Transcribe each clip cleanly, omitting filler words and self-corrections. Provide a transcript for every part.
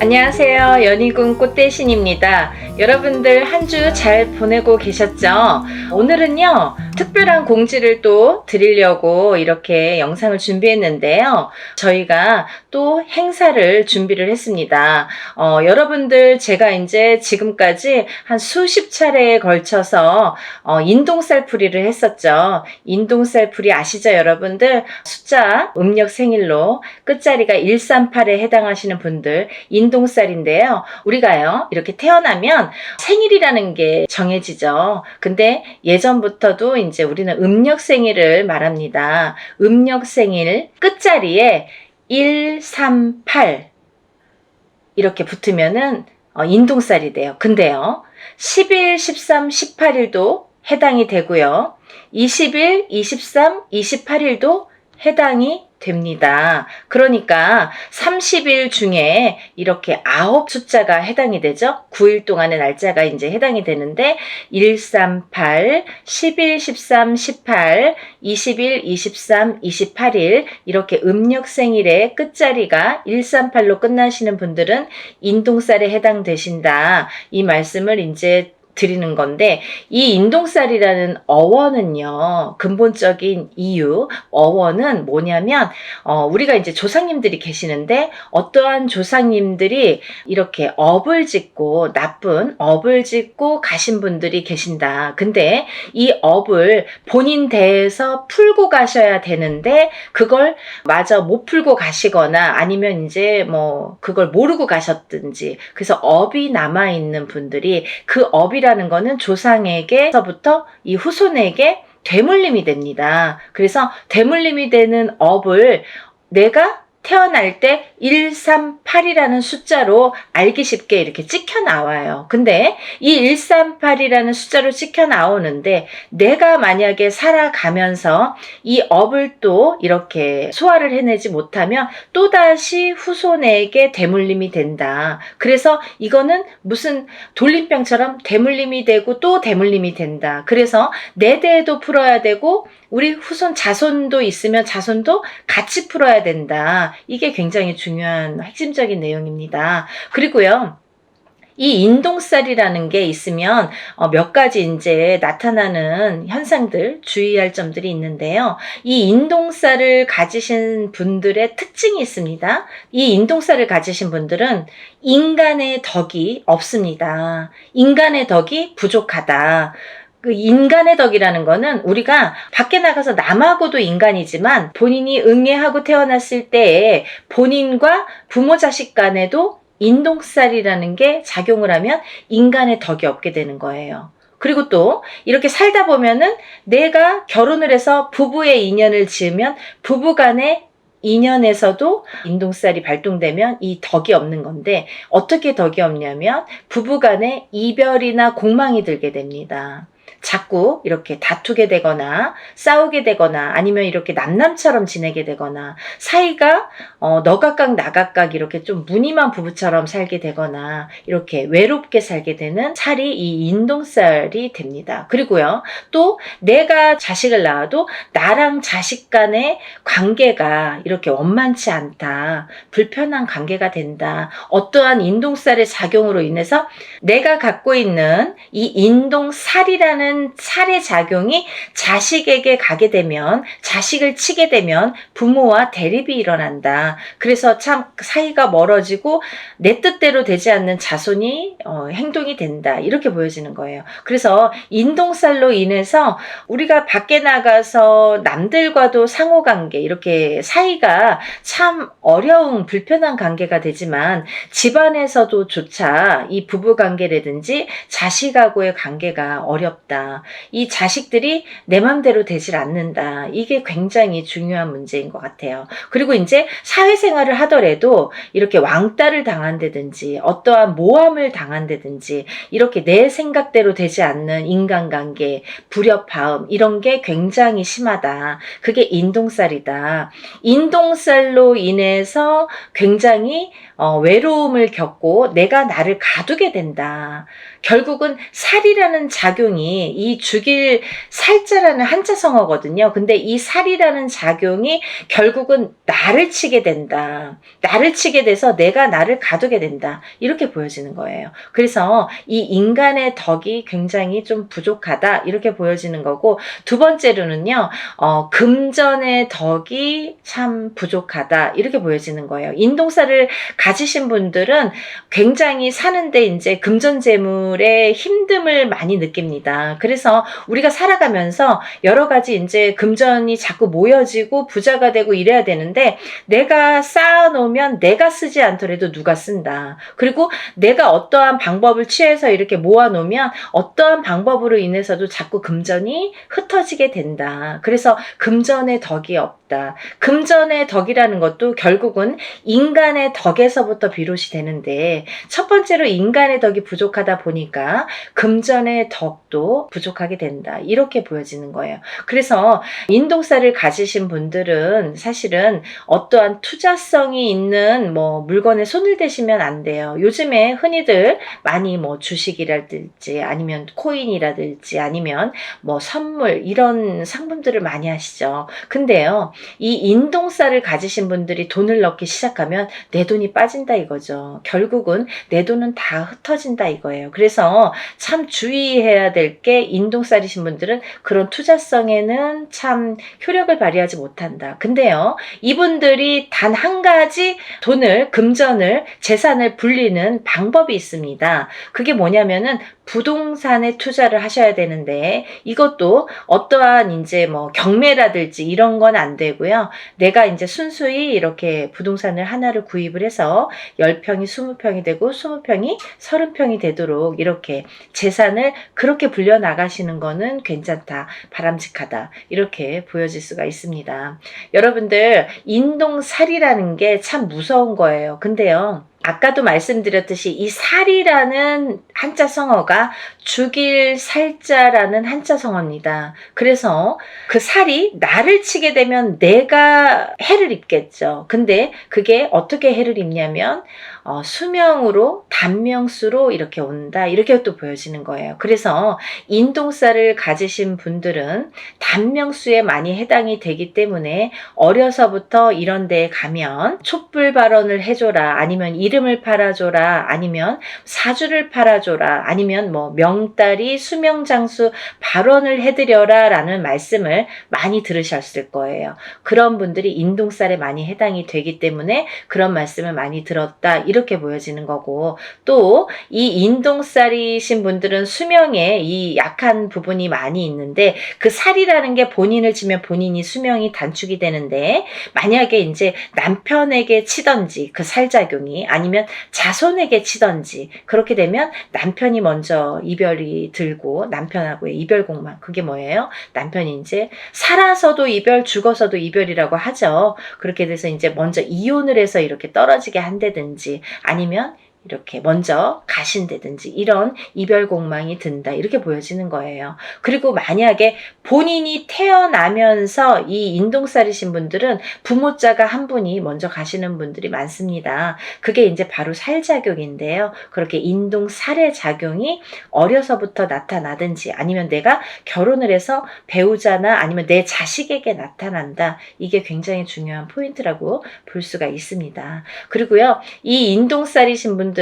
안녕하세요. 연희군 꽃대신입니다. 여러분들 한 주 잘 보내고 계셨죠? 오늘은요, 특별한 공지를 또 드리려고 이렇게 영상을 준비했는데요. 저희가 또 행사를 준비를 했습니다. 여러분들 제가 이제 지금까지 한 수십 차례에 걸쳐서 인동살풀이를 했었죠. 인동살풀이 아시죠, 여러분들? 숫자 음력 생일로 끝자리가 138에 해당하시는 분들 인동살인데요. 우리가요, 이렇게 태어나면 생일이라는 게 정해지죠. 근데 예전부터도 이제 우리는 음력 생일을 말합니다. 음력 생일 끝자리에 138 이렇게 붙으면은 인동살이 돼요. 근데요, 10일, 13, 18일도 해당이 되고요. 20일, 23, 28일도 해당이 됩니다. 그러니까 30일 중에 이렇게 9 숫자가 해당이 되죠. 9일 동안의 날짜가 이제 해당이 되는데 138, 11, 13, 18, 20일, 23, 28일 이렇게 음력 생일의 끝자리가 138로 끝나시는 분들은 인동살에 해당되신다. 이 말씀을 이제 드리는 건데, 이 인동살이라는 어원은요, 근본적인 이유, 어원은 뭐냐면, 우리가 이제 조상님들이 계시는데, 어떠한 조상님들이 이렇게 업을 짓고, 나쁜 업을 짓고 가신 분들이 계신다. 근데 이 업을 본인 대에서 풀고 가셔야 되는데, 그걸 마저 못 풀고 가시거나, 아니면 이제 뭐, 그걸 모르고 가셨든지, 그래서 업이 남아있는 분들이 그 업이 라는 거는 조상에게서부터 이 후손에게 되물림이 됩니다. 그래서 되물림이 되는 업을 내가 태어날 때 138이라는 숫자로 알기 쉽게 이렇게 찍혀 나와요. 근데 이 138이라는 숫자로 찍혀 나오는데 내가 만약에 살아가면서 이 업을 또 이렇게 소화를 해내지 못하면 또다시 후손에게 되물림이 된다. 그래서 이거는 무슨 돌림병처럼 되물림이 되고 또 되물림이 된다. 그래서 내 대에도 풀어야 되고 우리 후손 자손도 있으면 자손도 같이 풀어야 된다. 이게 굉장히 중요한 핵심적인 내용입니다. 그리고요, 이 인동살이라는 게 있으면 몇 가지 이제 나타나는 현상들, 주의할 점들이 있는데요. 이 인동살을 가지신 분들의 특징이 있습니다. 이 인동살을 가지신 분들은 인간의 덕이 없습니다. 인간의 덕이 부족하다. 그 인간의 덕이라는 거는 우리가 밖에 나가서 남하고도 인간이지만 본인이 응애하고 태어났을 때에 본인과 부모 자식 간에도 인동살이라는 게 작용을 하면 인간의 덕이 없게 되는 거예요. 그리고 또 이렇게 살다 보면은 내가 결혼을 해서 부부의 인연을 지으면 부부 간의 인연에서도 인동살이 발동되면 이 덕이 없는 건데 어떻게 덕이 없냐면 부부 간에 이별이나 공망이 들게 됩니다. 자꾸 이렇게 다투게 되거나 싸우게 되거나 아니면 이렇게 남남처럼 지내게 되거나 사이가 너 각각 나 각각 이렇게 좀 무늬만 부부처럼 살게 되거나 이렇게 외롭게 살게 되는 살이 이 인동살이 됩니다. 그리고요, 또 내가 자식을 낳아도 나랑 자식 간의 관계가 이렇게 원만치 않다. 불편한 관계가 된다. 어떠한 인동살의 작용으로 인해서 내가 갖고 있는 이 인동살이라는 살의 작용이 자식에게 가게 되면 자식을 치게 되면 부모와 대립이 일어난다. 그래서 참 사이가 멀어지고 내 뜻대로 되지 않는 자손이 행동이 된다. 이렇게 보여지는 거예요. 그래서 인동살로 인해서 우리가 밖에 나가서 남들과도 상호관계 이렇게 사이가 참 어려운 불편한 관계가 되지만 집안에서도 조차 이 부부관계라든지 자식하고의 관계가 어렵다. 이 자식들이 내 맘대로 되질 않는다. 이게 굉장히 중요한 문제인 것 같아요. 그리고 이제 사회생활을 하더라도 이렇게 왕따를 당한다든지 어떠한 모함을 당한다든지 이렇게 내 생각대로 되지 않는 인간관계, 불협화음 이런 게 굉장히 심하다. 그게 인동살이다. 인동살로 인해서 굉장히 외로움을 겪고 내가 나를 가두게 된다. 결국은 살이라는 작용이 이 죽일 살자라는 한자성어거든요. 근데 이 살이라는 작용이 결국은 나를 치게 된다. 나를 치게 돼서 내가 나를 가두게 된다. 이렇게 보여지는 거예요. 그래서 이 인간의 덕이 굉장히 좀 부족하다. 이렇게 보여지는 거고, 두 번째로는요, 금전의 덕이 참 부족하다. 이렇게 보여지는 거예요. 인동살을 가지신 분들은 굉장히 사는데 이제 금전재물의 힘듦을 많이 느낍니다. 그래서 우리가 살아가면서 여러 가지 이제 금전이 자꾸 모여지고 부자가 되고 이래야 되는데, 내가 쌓아놓으면 내가 쓰지 않더라도 누가 쓴다. 그리고 내가 어떠한 방법을 취해서 이렇게 모아놓으면 어떠한 방법으로 인해서도 자꾸 금전이 흩어지게 된다. 그래서 금전의 덕이 없다. 금전의 덕이라는 것도 결국은 인간의 덕에서부터 비롯이 되는데, 첫 번째로 인간의 덕이 부족하다 보니까 금전의 덕도 부족하게 된다. 이렇게 보여지는 거예요. 그래서 인동살을 가지신 분들은 사실은 어떠한 투자성이 있는 물건에 손을 대시면 안 돼요. 요즘에 흔히들 많이 주식이라든지 아니면 코인이라든지 아니면 선물 이런 상품들을 많이 하시죠. 근데요, 이 인동살을 가지신 분들이 돈을 넣기 시작하면 내 돈이 빠진다 이거죠. 결국은 내 돈은 다 흩어진다 이거예요. 그래서 참 주의해야 될 게, 인동살이신 분들은 그런 투자성에는 참 효력을 발휘하지 못한다. 근데요, 이분들이 단 한 가지 돈을, 금전을, 재산을 불리는 방법이 있습니다. 그게 뭐냐면은 부동산에 투자를 하셔야 되는데, 이것도 어떠한 이제 경매라든지 이런 건 안 되고요. 내가 이제 순수히 이렇게 부동산을 하나를 구입을 해서 10평이 20평이 되고 20평이 30평이 되도록 이렇게 재산을 그렇게 불려 나가시는 거는 괜찮다, 바람직하다, 이렇게 보여질 수가 있습니다. 여러분들, 인동살이라는 게 참 무서운 거예요. 근데요, 아까도 말씀드렸듯이 이 살이라는 한자 성어가 죽일 살자라는 한자 성어입니다. 그래서 그 살이 나를 치게 되면 내가 해를 입겠죠. 근데 그게 어떻게 해를 입냐면 수명으로, 단명수로 이렇게 온다. 이렇게 또 보여지는 거예요. 그래서 인동살을 가지신 분들은 단명수에 많이 해당이 되기 때문에 어려서부터 이런 데에 가면 촛불 발언을 해줘라, 아니면 이름을 팔아줘라, 아니면 사주를 팔아줘라, 아니면 명다리 수명장수 발언을 해드려라 라는 말씀을 많이 들으셨을 거예요. 그런 분들이 인동살에 많이 해당이 되기 때문에 그런 말씀을 많이 들었다, 이렇게 보여지는 거고, 또 이 인동살이신 분들은 수명에 이 약한 부분이 많이 있는데, 그 살이라는 게 본인을 치면 본인이 수명이 단축이 되는데, 만약에 이제 남편에게 치던지 그 살작용이, 아니면 자손에게 치던지 그렇게 되면 남편이 먼저 이별이 들고, 남편하고의 이별공망, 그게 뭐예요? 남편이 이제 살아서도 이별, 죽어서도 이별이라고 하죠. 그렇게 돼서 이제 먼저 이혼을 해서 이렇게 떨어지게 한다든지, 아니면 이렇게 먼저 가신다든지 이런 이별 공망이 든다, 이렇게 보여지는 거예요. 그리고 만약에 본인이 태어나면서 이 인동살이신 분들은 부모자가 한 분이 먼저 가시는 분들이 많습니다. 그게 이제 바로 살작용인데요. 그렇게 인동살의 작용이 어려서부터 나타나든지, 아니면 내가 결혼을 해서 배우자나 아니면 내 자식에게 나타난다. 이게 굉장히 중요한 포인트라고 볼 수가 있습니다. 그리고요, 이 인동살이신 분들은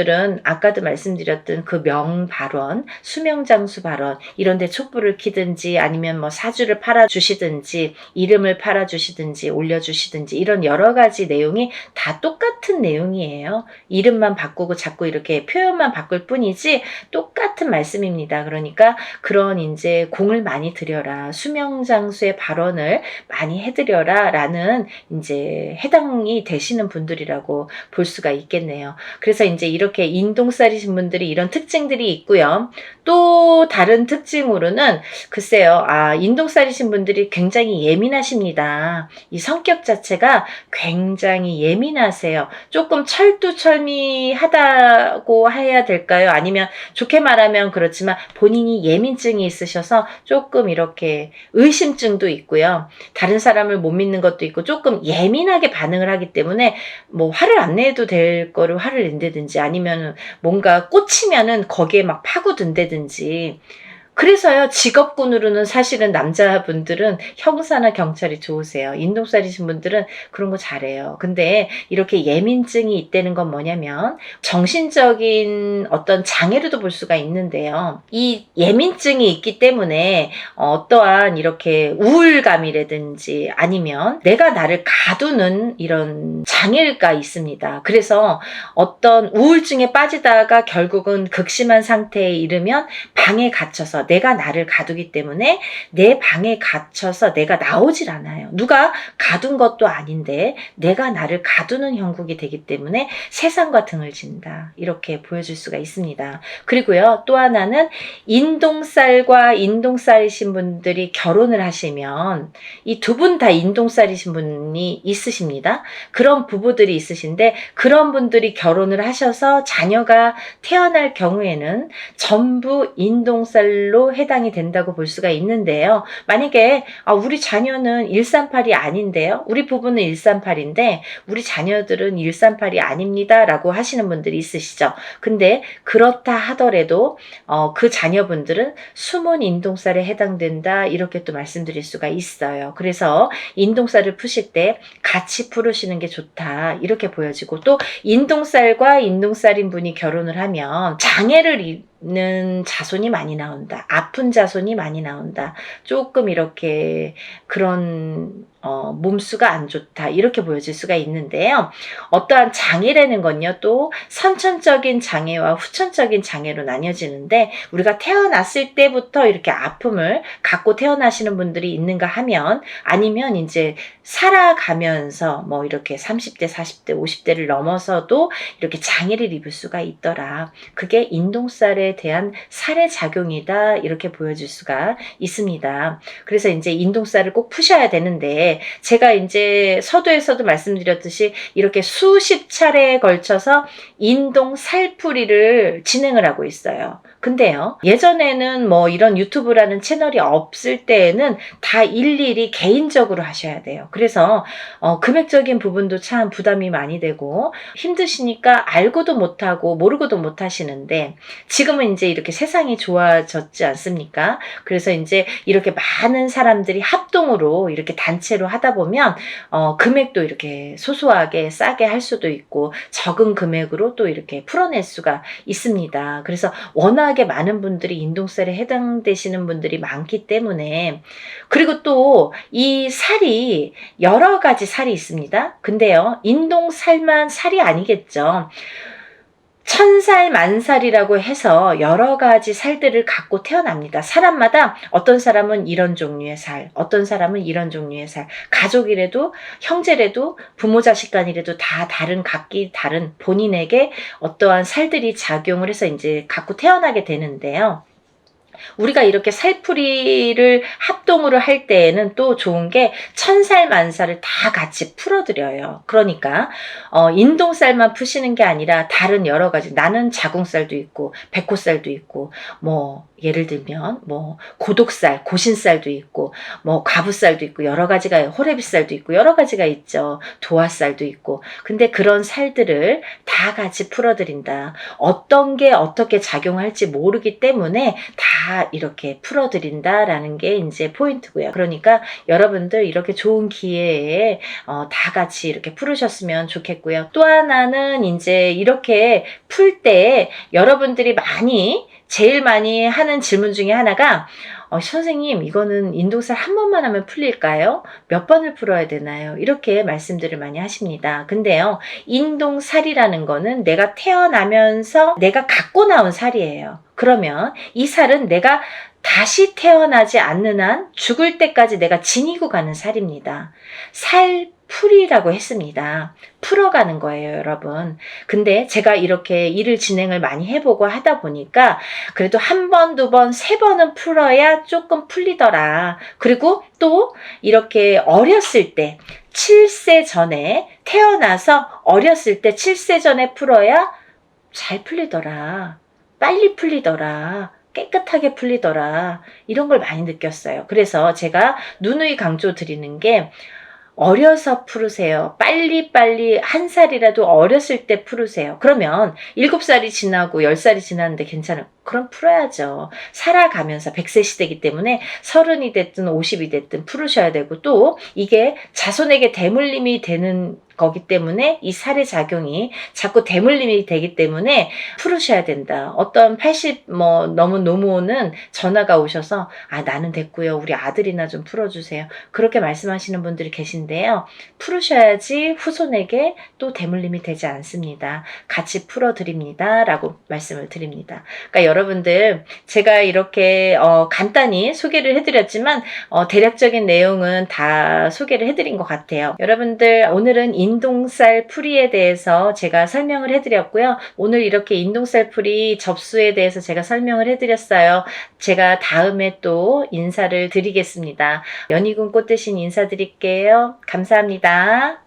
아까도 말씀드렸던 그 명발언, 수명장수 발언, 이런 데 촛불을 켜든지 아니면 사주를 팔아주시든지 이름을 팔아주시든지 올려주시든지, 이런 여러 가지 내용이 다 똑같은 내용이에요. 이름만 바꾸고 자꾸 이렇게 표현만 바꿀 뿐이지 똑같은 말씀입니다. 그러니까 그런 이제 공을 많이 들여라, 수명장수의 발언을 많이 해드려라 라는 이제 해당이 되시는 분들이라고 볼 수가 있겠네요. 그래서 이제 이렇게 인동살이신 분들이 이런 특징들이 있고요. 또 다른 특징으로는 글쎄요, 인동살이신 분들이 굉장히 예민하십니다. 이 성격 자체가 굉장히 예민하세요. 조금 철두철미하다고 해야 될까요? 아니면 좋게 말하면 그렇지만 본인이 예민증이 있으셔서 조금 이렇게 의심증도 있고요. 다른 사람을 못 믿는 것도 있고 조금 예민하게 반응을 하기 때문에 화를 안 내도 될 거를 화를 낸다든지, 아니면 뭔가 꽂히면은 거기에 막 파고든다든지, 그래서요, 직업군으로는 사실은 남자분들은 형사나 경찰이 좋으세요. 인동살이신 분들은 그런 거 잘해요. 근데 이렇게 예민증이 있다는 건 뭐냐면 정신적인 어떤 장애로도 볼 수가 있는데요. 이 예민증이 있기 때문에 어떠한 이렇게 우울감이라든지 아니면 내가 나를 가두는 이런 장애가 있습니다. 그래서 어떤 우울증에 빠지다가 결국은 극심한 상태에 이르면 방에 갇혀서 내가 나를 가두기 때문에 내 방에 갇혀서 내가 나오질 않아요. 누가 가둔 것도 아닌데 내가 나를 가두는 형국이 되기 때문에 세상과 등을 진다. 이렇게 보여줄 수가 있습니다. 그리고요, 또 하나는 인동살과 인동살이신 분들이 결혼을 하시면 이 두 분 다 인동살이신 분이 있으십니다. 그런 부부들이 있으신데 그런 분들이 결혼을 하셔서 자녀가 태어날 경우에는 전부 인동살로 해당이 된다고 볼 수가 있는데요. 만약에 우리 자녀는 138이 아닌데요. 우리 부부는 138인데 우리 자녀들은 138이 아닙니다. 라고 하시는 분들이 있으시죠. 근데 그렇다 하더라도 그 자녀분들은 숨은 인동살에 해당된다. 이렇게 또 말씀드릴 수가 있어요. 그래서 인동살을 푸실 때 같이 풀으시는 게 좋다. 이렇게 보여지고 또 인동살과 인동살인 분이 결혼을 하면 장애를 있는 자손이 많이 나온다. 아픈 자손이 많이 나온다. 조금 이렇게 그런 몸수가 안 좋다. 이렇게 보여질 수가 있는데요. 어떠한 장애라는 건요. 또 선천적인 장애와 후천적인 장애로 나뉘어지는데 우리가 태어났을 때부터 이렇게 아픔을 갖고 태어나시는 분들이 있는가 하면 아니면 이제 살아가면서 뭐 이렇게 30대, 40대, 50대를 넘어서도 이렇게 장애를 입을 수가 있더라. 그게 인동살에 대한 살의 작용이다. 이렇게 보여줄 수가 있습니다. 그래서 이제 인동살을 꼭 푸셔야 되는데 제가 이제 서두에서도 말씀드렸듯이 이렇게 수십 차례에 걸쳐서 인동 살풀이를 진행을 하고 있어요. 근데요, 예전에는 뭐 이런 유튜브라는 채널이 없을 때에는 다 일일이 개인적으로 하셔야 돼요. 그래서 금액적인 부분도 참 부담이 많이 되고 힘드시니까 알고도 못하고 모르고도 못하시는데 지금은 이제 이렇게 세상이 좋아졌지 않습니까? 그래서 이제 이렇게 많은 사람들이 합동으로 이렇게 단체로 하다 보면 금액도 이렇게 소소하게 싸게 할 수도 있고 적은 금액으로 또 이렇게 풀어낼 수가 있습니다. 그래서 워낙에 많은 분들이 인동살에 해당되시는 분들이 많기 때문에 그리고 또 이 살이 여러 가지 살이 있습니다. 근데요, 인동살만 살이 아니겠죠. 천살 만살이라고 해서 여러 가지 살들을 갖고 태어납니다. 사람마다 어떤 사람은 이런 종류의 살, 어떤 사람은 이런 종류의 살, 가족이라도 형제라도 부모 자식 간이라도 다 다른 각기 다른 본인에게 어떠한 살들이 작용을 해서 이제 갖고 태어나게 되는데요. 우리가 이렇게 살풀이를 합동으로 할 때에는 또 좋은 게 천살 만살을 다 같이 풀어드려요. 그러니까 인동살만 푸시는 게 아니라 다른 여러 가지 나는 자궁살도 있고 백호살도 있고 뭐 예를 들면 뭐 고독살, 고신살도 있고 뭐 과부살도 있고 여러 가지가 호래비살도 있고 여러 가지가 있죠. 도화살도 있고 근데 그런 살들을 다 같이 풀어드린다. 어떤 게 어떻게 작용할지 모르기 때문에 다 이렇게 풀어드린다라는 게 이제 포인트고요. 그러니까 여러분들 이렇게 좋은 기회에 다 같이 이렇게 풀으셨으면 좋겠고요. 또 하나는 이제 이렇게 풀 때 여러분들이 제일 많이 하는 질문 중에 하나가 선생님 이거는 인동살 한 번만 하면 풀릴까요? 몇 번을 풀어야 되나요? 이렇게 말씀들을 많이 하십니다. 근데요, 인동살이라는 거는 내가 태어나면서 내가 갖고 나온 살이에요. 그러면 이 살은 내가 다시 태어나지 않는 한 죽을 때까지 내가 지니고 가는 살입니다. 살풀이라고 했습니다. 풀어가는 거예요, 여러분. 근데 제가 이렇게 일을 진행을 많이 해보고 하다 보니까 그래도 한 번, 두 번, 세 번은 풀어야 조금 풀리더라. 그리고 또 이렇게 어렸을 때 7세 전에 태어나서 어렸을 때 7세 전에 풀어야 잘 풀리더라. 빨리 풀리더라. 깨끗하게 풀리더라. 이런 걸 많이 느꼈어요. 그래서 제가 누누이 강조 드리는 게 어려서 풀으세요. 빨리빨리 한 살이라도 어렸을 때 풀으세요. 그러면 7살이 지나고 10살이 지났는데 괜찮을 그럼 풀어야죠. 살아가면서 100세 시대이기 때문에 30이 됐든 50이 됐든 풀으셔야 되고, 또 이게 자손에게 대물림이 되는 거기 때문에 이 살의 작용이 자꾸 대물림이 되기 때문에 풀으셔야 된다. 어떤 80 넘은 노모는 전화가 오셔서 나는 됐고요. 우리 아들이나 좀 풀어주세요. 그렇게 말씀하시는 분들이 계신데요. 풀으셔야지 후손에게 또 대물림이 되지 않습니다. 같이 풀어드립니다. 라고 말씀을 드립니다. 그러니까 여러분들 제가 이렇게 간단히 소개를 해드렸지만 대략적인 내용은 다 소개를 해드린 것 같아요. 여러분들 오늘은 인동살 풀이에 대해서 제가 설명을 해드렸고요. 오늘 이렇게 인동살 풀이 접수에 대해서 제가 설명을 해드렸어요. 제가 다음에 또 인사를 드리겠습니다. 연희군 꽃 대신 인사드릴게요. 감사합니다.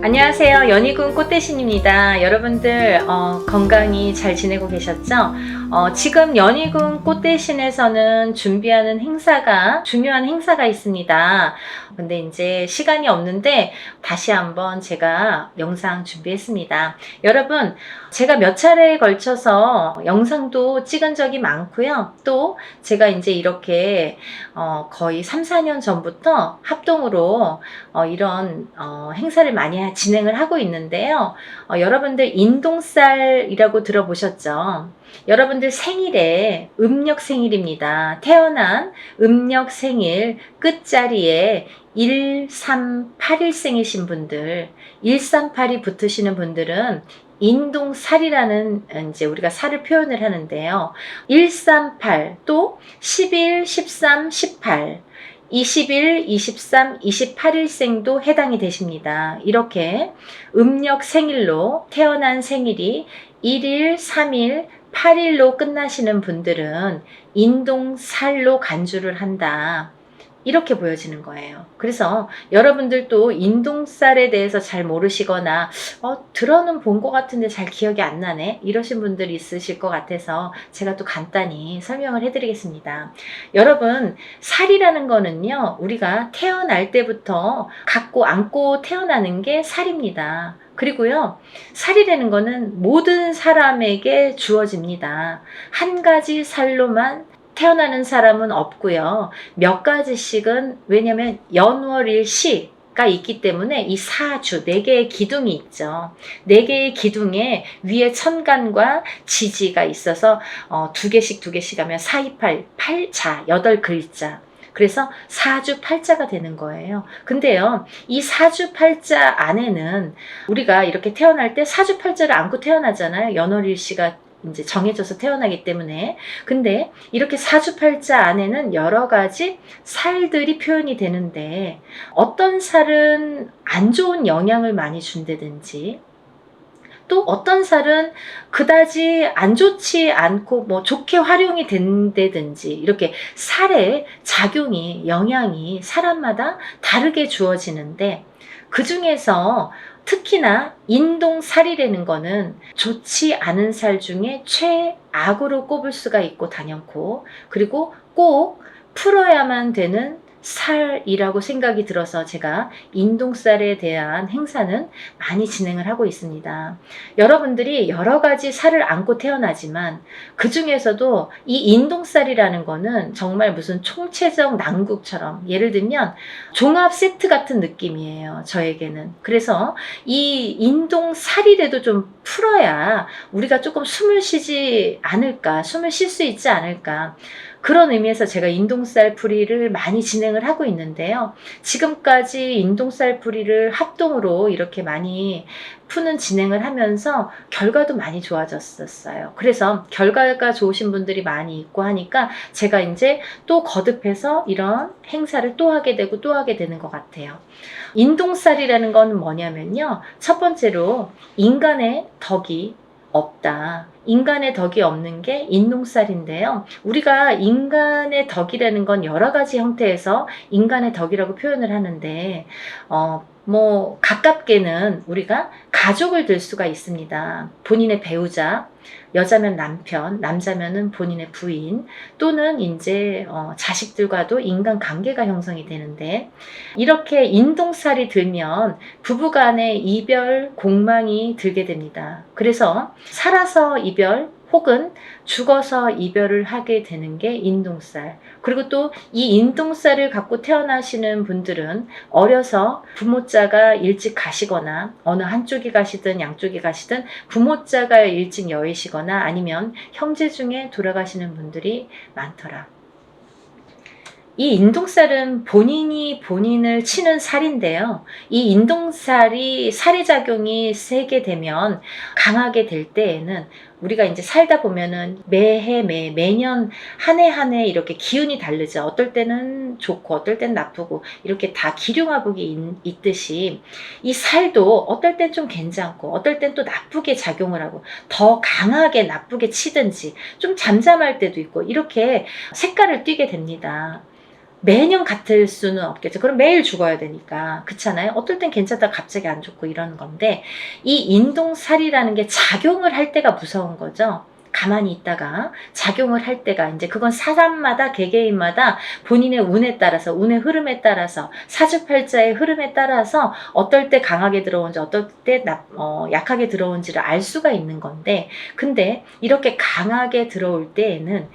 안녕하세요. 연희군 꽃대신입니다. 여러분들 건강히 잘 지내고 계셨죠? 지금 연희군 꽃대신에서는 준비하는 행사가, 중요한 행사가 있습니다. 근데 이제 시간이 없는데 다시 한번 제가 영상 준비했습니다. 여러분, 제가 몇 차례에 걸쳐서 영상도 찍은 적이 많고요. 또 제가 이제 이렇게 거의 3, 4년 전부터 합동으로 이런 행사를 많이 진행을 하고 있는데요. 여러분들 인동살이라고 들어보셨죠? 여러분들 생일에 음력 생일입니다. 태어난 음력 생일 끝자리에 1381생이신 분들, 138이 붙으시는 분들은 인동살이라는 이제 우리가 살을 표현을 하는데요. 138, 또 11, 13, 18, 21, 23, 28일생도 해당이 되십니다. 이렇게 음력 생일로 태어난 생일이 1일, 3일, 8일로 끝나시는 분들은 인동살로 간주를 한다. 이렇게 보여지는 거예요. 그래서 여러분들도 인동살에 대해서 잘 모르시거나 들어는 본 것 같은데 잘 기억이 안 나네, 이러신 분들이 있으실 것 같아서 제가 또 간단히 설명을 해드리겠습니다. 여러분, 살이라는 거는요, 우리가 태어날 때부터 갖고 안고 태어나는 게 살입니다. 그리고요, 살이라는 거는 모든 사람에게 주어집니다. 한 가지 살로만 태어나는 사람은 없고요. 몇 가지씩은, 왜냐면 연월일시가 있기 때문에 이 사주, 4개의 기둥이 있죠. 4개의 기둥에 위에 천간과 지지가 있어서 2개씩 하면 4, 2, 8, 8자, 8글자. 그래서 사주 팔자가 되는 거예요. 근데요, 이 사주 팔자 안에는 우리가 이렇게 태어날 때 사주 팔자를 안고 태어나잖아요. 연월일시가 이제 정해져서 태어나기 때문에. 근데 이렇게 사주팔자 안에는 여러 가지 살들이 표현이 되는데, 어떤 살은 안 좋은 영향을 많이 준다든지, 또 어떤 살은 그다지 안 좋지 않고 좋게 활용이 된다든지, 이렇게 살의 작용이, 영향이 사람마다 다르게 주어지는데, 그 중에서 특히나 인동살이라는 거는 좋지 않은 살 중에 최악으로 꼽을 수가 있고 단연코, 그리고 꼭 풀어야만 되는 살이라고 생각이 들어서 제가 인동살에 대한 행사는 많이 진행을 하고 있습니다. 여러분들이 여러 가지 살을 안고 태어나지만 그 중에서도 이 인동살이라는 거는 정말 무슨 총체적 난국처럼, 예를 들면 종합 세트 같은 느낌이에요, 저에게는. 그래서 이 인동살이라도 좀 풀어야 우리가 조금 숨을 쉬지 않을까, 숨을 쉴 수 있지 않을까, 그런 의미에서 제가 인동살 풀이를 많이 진행을 하고 있는데요. 지금까지 인동살 풀이를 합동으로 이렇게 많이 푸는 진행을 하면서 결과도 많이 좋아졌었어요. 그래서 결과가 좋으신 분들이 많이 있고 하니까 제가 이제 또 거듭해서 이런 행사를 또 하게 되고 또 하게 되는 것 같아요. 인동살이라는 건 뭐냐면요, 첫 번째로 인간의 덕이 없다. 인간의 덕이 없는 게 인동살인데요. 우리가 인간의 덕이라는 건 여러 가지 형태에서 인간의 덕이라고 표현을 하는데, 뭐 가깝게는 우리가 가족을 들 수가 있습니다. 본인의 배우자, 여자면 남편, 남자면은 본인의 부인, 또는 이제 자식들과도 인간관계가 형성이 되는데, 이렇게 인동살이 들면 부부간의 이별 공망이 들게 됩니다. 그래서 살아서 이별 혹은 죽어서 이별을 하게 되는 게 인동살. 그리고 또 이 인동살을 갖고 태어나시는 분들은 어려서 부모자가 일찍 가시거나, 어느 한쪽이 가시든 양쪽이 가시든 부모자가 일찍 여의시거나, 아니면 형제 중에 돌아가시는 분들이 많더라. 이 인동살은 본인이 본인을 치는 살인데요. 이 인동살이 살해작용이 세게 되면, 강하게 될 때에는 우리가 이제 살다 보면은 매해 매년 한 해 한 해 이렇게 기운이 다르죠. 어떨 때는 좋고 어떨 때는 나쁘고, 이렇게 다 기륭화복이 있듯이 이 살도 어떨 땐 좀 괜찮고 어떨 땐 또 나쁘게 작용을 하고, 더 강하게 나쁘게 치든지 좀 잠잠할 때도 있고, 이렇게 색깔을 띠게 됩니다. 매년 같을 수는 없겠죠. 그럼 매일 죽어야 되니까. 그렇잖아요. 어떨 땐 괜찮다가 갑자기 안 좋고 이러는 건데, 이 인동살이라는 게 작용을 할 때가 무서운 거죠. 가만히 있다가 작용을 할 때가, 이제 그건 사람마다 개개인마다 본인의 운에 따라서, 운의 흐름에 따라서, 사주팔자의 흐름에 따라서 어떨 때 강하게 들어오는지 어떨 때 약하게 들어오는지를 알 수가 있는 건데, 근데 이렇게 강하게 들어올 때에는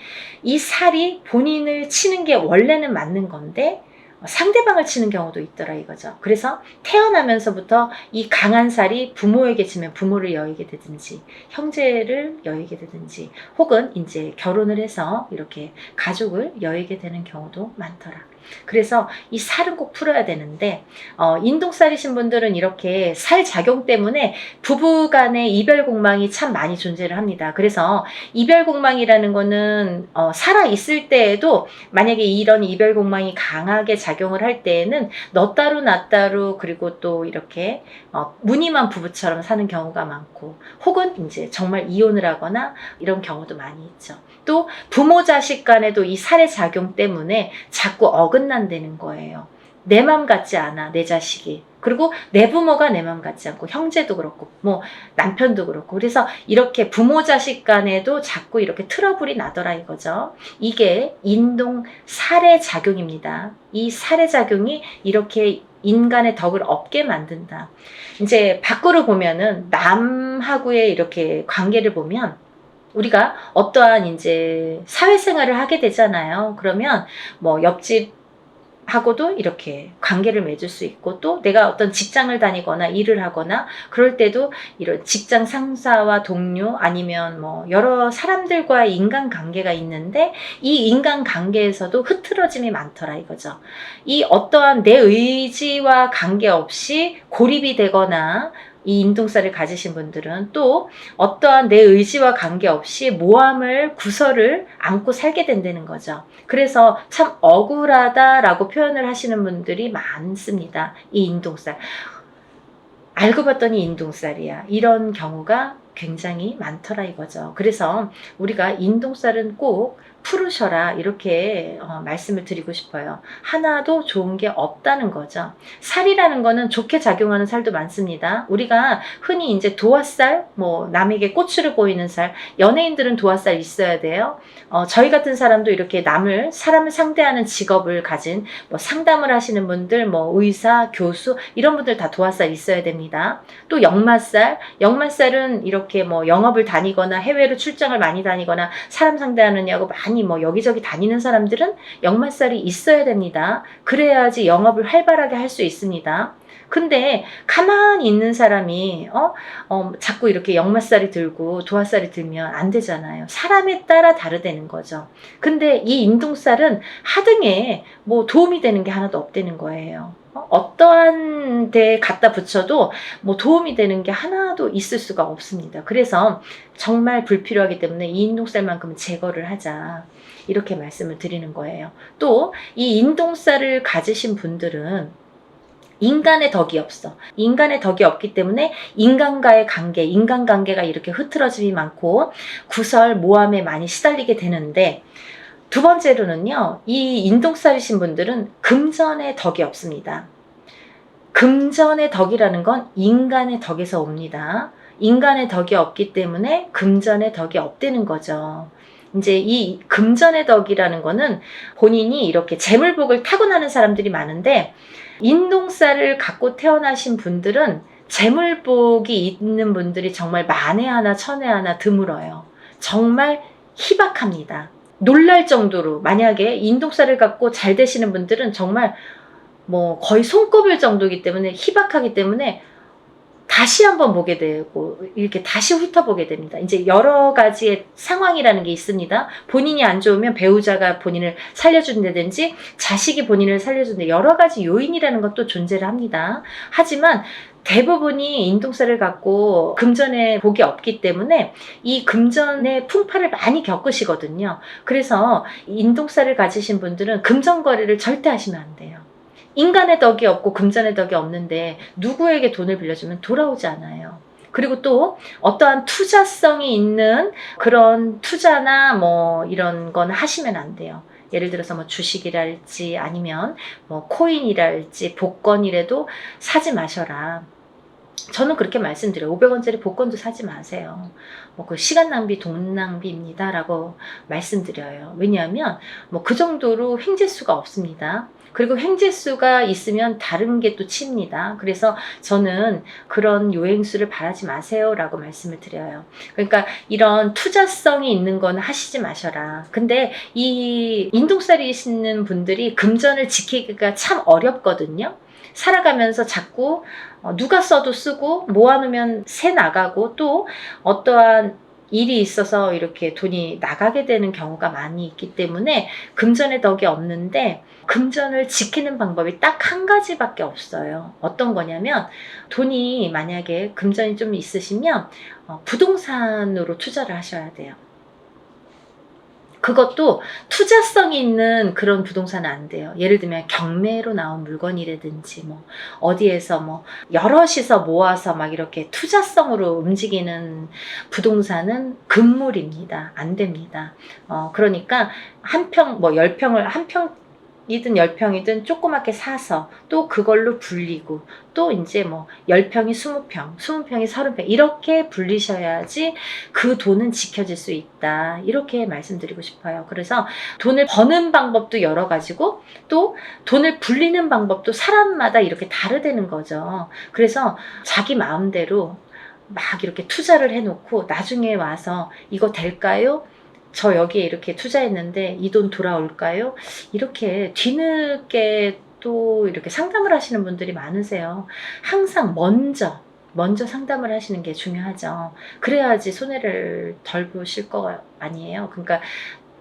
이 살이 본인을 치는 게 원래는 맞는 건데 상대방을 치는 경우도 있더라 이거죠. 그래서 태어나면서부터 이 강한 살이 부모에게 치면 부모를 여의게 되든지, 형제를 여의게 되든지, 혹은 이제 결혼을 해서 이렇게 가족을 여의게 되는 경우도 많더라. 그래서 이 살은 꼭 풀어야 되는데, 인동살이신 분들은 이렇게 살 작용 때문에 부부간의 이별 공망이 참 많이 존재를 합니다. 그래서 이별 공망이라는 거는 살아 있을 때에도 만약에 이런 이별 공망이 강하게 작용을 할 때에는 너 따로 나 따로, 그리고 또 이렇게 무늬만 부부처럼 사는 경우가 많고, 혹은 이제 정말 이혼을 하거나 이런 경우도 많이 있죠. 또 부모 자식 간에도 이 살의 작용 때문에 자꾸 어긋난다는 거예요. 내 맘 같지 않아, 내 자식이. 그리고 내 부모가 내 맘 같지 않고, 형제도 그렇고 뭐 남편도 그렇고. 그래서 이렇게 부모 자식 간에도 자꾸 이렇게 트러블이 나더라 이거죠. 이게 인동 살의 작용입니다. 이 살의 작용이 이렇게 인간의 덕을 없게 만든다. 이제 밖으로 보면은 남하고의 이렇게 관계를 보면, 우리가 어떠한 이제 사회생활을 하게 되잖아요. 그러면 뭐 옆집하고도 이렇게 관계를 맺을 수 있고, 또 내가 어떤 직장을 다니거나 일을 하거나 그럴 때도 이런 직장 상사와 동료, 아니면 뭐 여러 사람들과의 인간관계가 있는데, 이 인간관계에서도 흐트러짐이 많더라 이거죠. 이 어떠한 내 의지와 관계없이 고립이 되거나, 이 인동살을 가지신 분들은 또 어떠한 내 의지와 관계없이 모함을, 구설을 안고 살게 된다는 거죠. 그래서 참 억울하다라고 표현을 하시는 분들이 많습니다. 이 인동살. 알고 봤더니 인동살이야. 이런 경우가 굉장히 많더라 이거죠. 그래서 우리가 인동살은 꼭 풀으셔라, 이렇게 말씀을 드리고 싶어요. 하나도 좋은 게 없다는 거죠. 살이라는 거는 좋게 작용하는 살도 많습니다. 우리가 흔히 이제 도화살, 뭐 남에게 꼬추를 보이는 살, 연예인들은 도화살 있어야 돼요. 저희 같은 사람도 이렇게 사람을 상대하는 직업을 가진, 뭐 상담을 하시는 분들, 뭐 의사, 교수, 이런 분들 다 도화살 있어야 됩니다. 또 역마살은 이렇게 뭐 영업을 다니거나 해외로 출장을 많이 다니거나 사람 상대하느냐고 많이 뭐 여기저기 다니는 사람들은 역마살이 있어야 됩니다. 그래야지 영업을 활발하게 할 수 있습니다. 근데 가만히 있는 사람이 자꾸 이렇게 역마살이 들고 도화살이 들면 안 되잖아요. 사람에 따라 다르다는 거죠. 근데 이 인동살은 하등에 뭐 도움이 되는 게 하나도 없다는 거예요. 어떠한 데에 갖다 붙여도 뭐 도움이 되는 게 하나도 있을 수가 없습니다. 그래서 정말 불필요하기 때문에 이 인동살만큼은 제거를 하자, 이렇게 말씀을 드리는 거예요. 또 이 인동살을 가지신 분들은 인간의 덕이 없어. 인간의 덕이 없기 때문에 인간과의 관계, 인간관계가 이렇게 흐트러짐이 많고 구설, 모함에 많이 시달리게 되는데, 두 번째로는요, 이 인동살이신 분들은 금전의 덕이 없습니다. 금전의 덕이라는 건 인간의 덕에서 옵니다. 인간의 덕이 없기 때문에 금전의 덕이 없다는 거죠. 이제 이 금전의 덕이라는 거는 본인이 이렇게 재물복을 타고나는 사람들이 많은데, 인동살을 갖고 태어나신 분들은 재물복이 있는 분들이 정말 만에 하나 천에 하나 드물어요. 정말 희박합니다. 놀랄 정도로, 만약에 인동살을 갖고 잘 되시는 분들은 정말 뭐 거의 손꼽을 정도이기 때문에, 희박하기 때문에 다시 한번 보게 되고 이렇게 다시 훑어보게 됩니다. 이제 여러 가지의 상황이라는 게 있습니다. 본인이 안 좋으면 배우자가 본인을 살려준다든지 자식이 본인을 살려준다, 여러 가지 요인이라는 것도 존재를 합니다. 하지만 대부분이 인동살을 갖고 금전의 복이 없기 때문에 이 금전의 풍파를 많이 겪으시거든요. 그래서 인동살을 가지신 분들은 금전 거래를 절대 하시면 안 돼요. 인간의 덕이 없고 금전의 덕이 없는데 누구에게 돈을 빌려주면 돌아오지 않아요. 그리고 또 어떠한 투자성이 있는 그런 투자나 뭐 이런 건 하시면 안 돼요. 예를 들어서 뭐 주식이랄지 아니면 뭐 코인이랄지 복권이라도 사지 마셔라. 저는 그렇게 말씀드려요. 500원짜리 복권도 사지 마세요. 뭐 그 시간 낭비, 돈 낭비입니다 라고 말씀드려요. 왜냐하면 뭐 그 정도로 횡재수가 없습니다. 그리고 횡재수가 있으면 다른 게 또 칩니다. 그래서 저는 그런 요행수를 바라지 마세요 라고 말씀을 드려요. 그러니까 이런 투자성이 있는 건 하시지 마셔라. 근데 이 인동살이시는 분들이 금전을 지키기가 참 어렵거든요. 살아가면서 자꾸 누가 써도 쓰고 모아놓으면 새 나가고, 또 어떠한 일이 있어서 이렇게 돈이 나가게 되는 경우가 많이 있기 때문에 금전의 덕이 없는데, 금전을 지키는 방법이 딱 한 가지밖에 없어요. 어떤 거냐면, 돈이 만약에 금전이 좀 있으시면 부동산으로 투자를 하셔야 돼요. 그것도 투자성이 있는 그런 부동산은 안 돼요. 예를 들면 경매로 나온 물건이라든지 뭐 어디에서 뭐 여럿이서 모아서 막 이렇게 투자성으로 움직이는 부동산은 금물입니다. 안 됩니다. 그러니까 한 평, 뭐 10평을 한 평이든 10평이든 조그맣게 사서 또 그걸로 불리고, 또 이제 뭐 10평이 20평, 20평이 30평 이렇게 불리셔야지 그 돈은 지켜질 수 있다. 이렇게 말씀드리고 싶어요. 그래서 돈을 버는 방법도 여러 가지고 또 돈을 불리는 방법도 사람마다 이렇게 다르다는 거죠. 그래서 자기 마음대로 막 이렇게 투자를 해놓고 나중에 와서 이거 될까요? 저 여기에 이렇게 투자했는데 이 돈 돌아올까요? 이렇게 뒤늦게 또 이렇게 상담을 하시는 분들이 많으세요. 항상 먼저 상담을 하시는 게 중요하죠. 그래야지 손해를 덜 보실 거 아니에요. 그러니까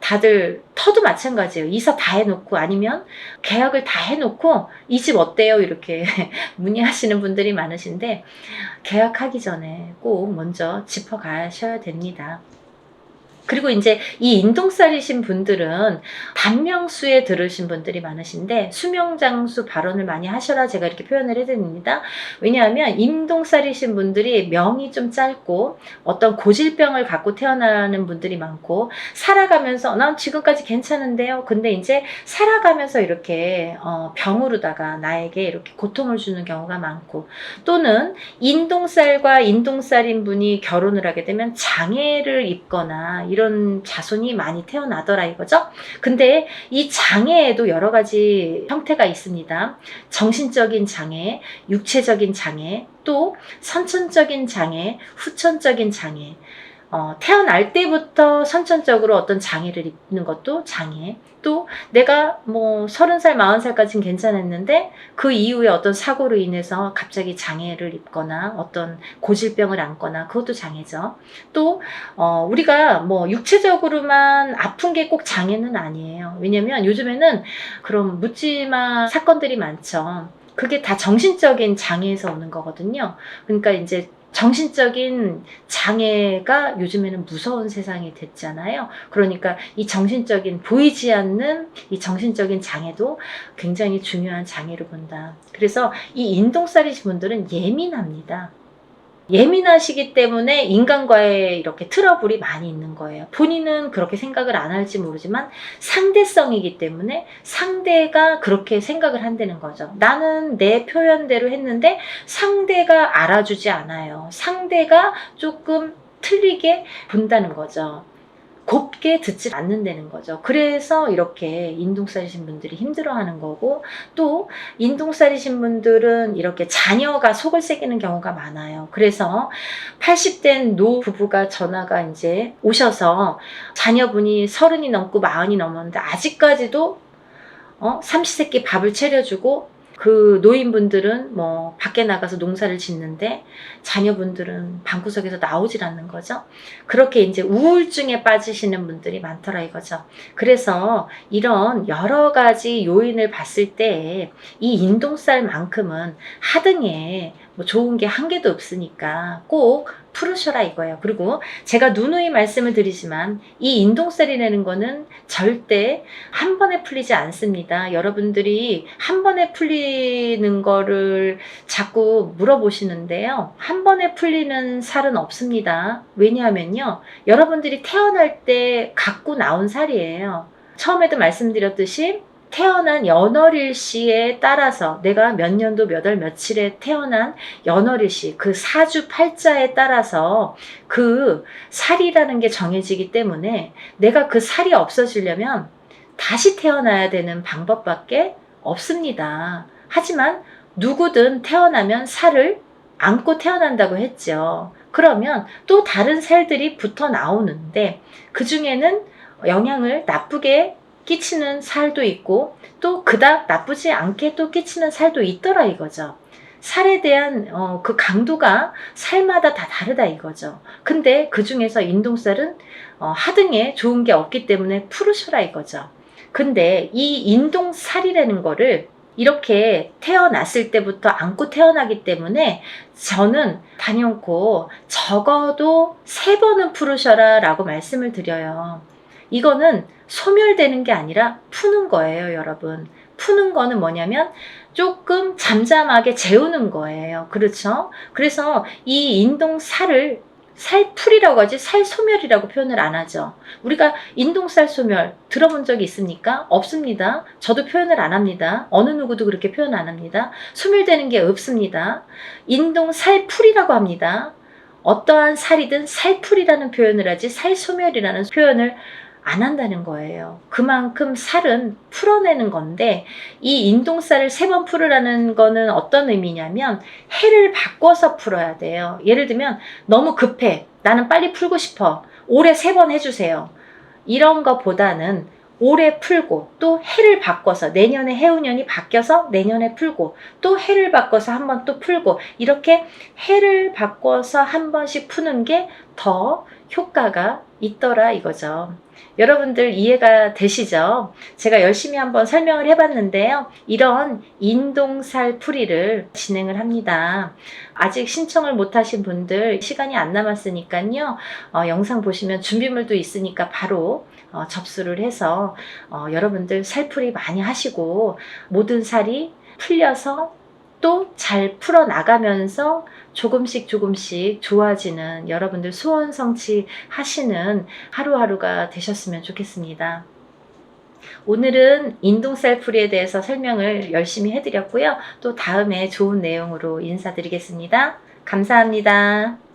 다들 터도 마찬가지예요. 이사 다 해놓고 아니면 계약을 다 해놓고 이 집 어때요? 이렇게 문의하시는 분들이 많으신데, 계약하기 전에 꼭 먼저 짚어가셔야 됩니다. 그리고 이제 이 인동살이신 분들은 반명수에 들으신 분들이 많으신데, 수명장수 발언을 많이 하셔라 제가 이렇게 표현을 해드립니다. 왜냐하면 인동살이신 분들이 명이 좀 짧고 어떤 고질병을 갖고 태어나는 분들이 많고, 살아가면서 난 지금까지 괜찮은데요. 근데 이제 살아가면서 이렇게 병으로다가 나에게 이렇게 고통을 주는 경우가 많고, 또는 인동살과 인동살인 분이 결혼을 하게 되면 장애를 입거나 이런 자손이 많이 태어나더라 이거죠. 근데 이 장애에도 여러 가지 형태가 있습니다. 정신적인 장애, 육체적인 장애, 또 선천적인 장애, 후천적인 장애. 태어날 때부터 선천적으로 어떤 장애를 입는 것도 장애. 또 내가 뭐 30살, 40살까지는 괜찮았는데 그 이후에 어떤 사고로 인해서 갑자기 장애를 입거나 어떤 고질병을 안거나 그것도 장애죠. 또 우리가 뭐 육체적으로만 아픈 게 꼭 장애는 아니에요. 왜냐면 요즘에는 그런 묻지마 사건들이 많죠. 그게 다 정신적인 장애에서 오는 거거든요. 그러니까 이제 정신적인 장애가 요즘에는 무서운 세상이 됐잖아요. 그러니까 이 정신적인, 보이지 않는 이 정신적인 장애도 굉장히 중요한 장애로 본다. 그래서 이 인동살이신 분들은 예민합니다. 예민하시기 때문에 인간과의 이렇게 트러블이 많이 있는 거예요. 본인은 그렇게 생각을 안 할지 모르지만 상대성이기 때문에 상대가 그렇게 생각을 한다는 거죠. 나는 내 표현대로 했는데 상대가 알아주지 않아요. 상대가 조금 틀리게 본다는 거죠. 곱게 듣지 않는다는 거죠. 그래서 이렇게 인동살이신 분들이 힘들어하는 거고, 또 인동살이신 분들은 이렇게 자녀가 속을 새기는 경우가 많아요. 그래서 80된 노 부부가 전화가 이제 오셔서 자녀분이 30이 넘고 40이 넘었는데 아직까지도 삼시세끼 밥을 차려주고, 그 노인분들은 뭐 밖에 나가서 농사를 짓는데 자녀분들은 방구석에서 나오질 않는 거죠. 그렇게 이제 우울증에 빠지시는 분들이 많더라 이거죠. 그래서 이런 여러 가지 요인을 봤을 때 이 인동살만큼은 하등에 뭐 좋은 게 한 개도 없으니까 꼭 풀으셔라 이거예요. 그리고 제가 누누이 말씀을 드리지만 이 인동살이라는 거는 절대 한 번에 풀리지 않습니다. 여러분들이 한 번에 풀리는 거를 자꾸 물어보시는데요. 한 번에 풀리는 살은 없습니다. 왜냐하면요, 여러분들이 태어날 때 갖고 나온 살이에요. 처음에도 말씀드렸듯이 태어난 연월일시에 따라서 내가 몇 년도 몇 월 며칠에 태어난 연월일시 그 사주 팔자에 따라서 그 살이라는 게 정해지기 때문에 내가 그 살이 없어지려면 다시 태어나야 되는 방법밖에 없습니다. 하지만 누구든 태어나면 살을 안고 태어난다고 했죠. 그러면 또 다른 살들이 붙어 나오는데 그 중에는 영향을 나쁘게 끼치는 살도 있고 또 그닥 나쁘지 않게 또 끼치는 살도 있더라 이거죠. 살에 대한 그 강도가 살마다 다 다르다 이거죠. 근데 그 중에서 인동살은 하등에 좋은 게 없기 때문에 풀으셔라 이거죠. 근데 이 인동살이라는 거를 이렇게 태어났을 때부터 안고 태어나기 때문에 저는 단연코 적어도 3번은 풀으셔라 라고 말씀을 드려요. 이거는 소멸되는 게 아니라 푸는 거예요, 여러분. 푸는 거는 뭐냐면 조금 잠잠하게 재우는 거예요. 그렇죠? 그래서 이 인동살을 살풀이라고 하지 살소멸이라고 표현을 안 하죠. 우리가 인동살 소멸 들어본 적이 있습니까? 없습니다. 저도 표현을 안 합니다. 어느 누구도 그렇게 표현 안 합니다. 소멸되는 게 없습니다. 인동살풀이라고 합니다. 어떠한 살이든 살풀이라는 표현을 하지 살소멸이라는 표현을 안 한다는 거예요. 그만큼 살은 풀어내는 건데 이 인동살을 3번 풀으라는 거는 어떤 의미냐면 해를 바꿔서 풀어야 돼요. 예를 들면 너무 급해. 나는 빨리 풀고 싶어. 올해 3번 해주세요. 이런 거보다는 올해 풀고 또 해를 바꿔서 내년에 해운년이 바뀌어서 내년에 풀고 또 해를 바꿔서 한 번 또 풀고 이렇게 해를 바꿔서 한 번씩 푸는 게 더 효과가 있더라 이거죠. 여러분들 이해가 되시죠? 제가 열심히 한번 설명을 해봤는데요. 이런 인동살 풀이를 진행을 합니다. 아직 신청을 못하신 분들 시간이 안 남았으니까요. 영상 보시면 준비물도 있으니까 바로 접수를 해서 여러분들 살풀이 많이 하시고 모든 살이 풀려서 또 잘 풀어나가면서 조금씩 좋아지는 여러분들 소원 성취하시는 하루하루가 되셨으면 좋겠습니다. 오늘은 인동살 풀이에 대해서 설명을 열심히 해드렸고요. 또 다음에 좋은 내용으로 인사드리겠습니다. 감사합니다.